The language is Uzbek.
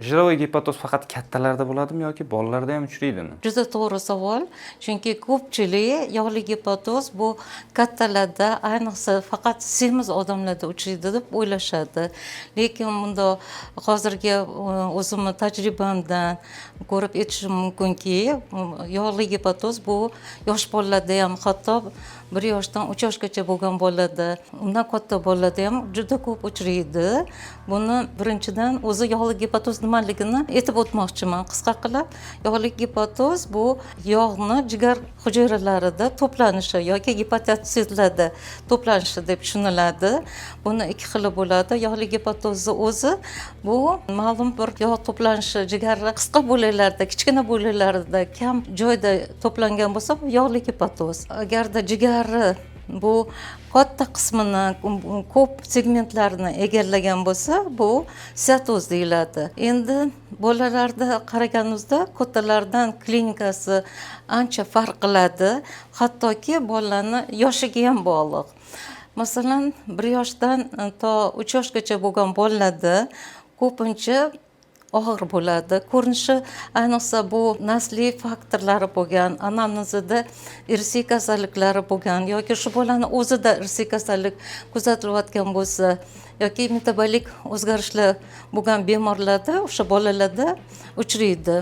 Jiroviy gepatoz faqat kattalarda bo'ladimi yoki bolalarda ham uchraydimi? Juda to'g'ri savol. Chunki ko'pchilik yog'li gepatoz bu kattalarda, ayniqsa faqat semiz odamlarda uchraydi deb o'ylashadi. Lekin bunda hozirgi o'zimni tajribamdan ko'rib yetishim mumkinki, yog'li gepatoz bu yosh bolalarda ham, hatto 1 yoshdan 3 yoshgacha bo'lgan bolalarda, undan katta bolalarda ham juda ko'p uchraydi. Buni birinchidan o'zi yog'li gepatoz nimaligini aytib o'tmoqchiman qisqa qilib. Yog'li gepatoz bu yog'ni jigar hujayralarida to'planishi yoki gepatositlarda to'planishi deb tushuniladi. Buni ikki xili bo'ladi. Yog'li gepatozni o'zi bu ma'lum bir yog' to'planishi jigarlar qisqa bo'laklarda, kichkina bo'laklarda kam joyda to'plangan bo'lsa, bu yog'li gepatoz. Agarda jigari bu katta qismini, ko'p segmentlarni egallagan bo'lsa, bu steatoz deyiladi. Endi bolalarda qaraganimizda kattalardan klinikasi ancha farq qiladi, hattoki bolalarning yoshiga ham bog'liq. Masalan, 1 yoshdan to 3 yoshgacha bo'lgan bolalarda ko'pincha og'ir bo'ladi. Ko'rinishi ayniqsa bu nasliy faktorlari bo'lgan, anamnezida irsiy kasalliklari bo'lgan yoki shu bolaning o'zida irsiy kasallik kuzatilayotgan bo'lsa yoki metabolik o'zgarishlar bo'lgan bemorlarda o'sha bolalarda uchraydi.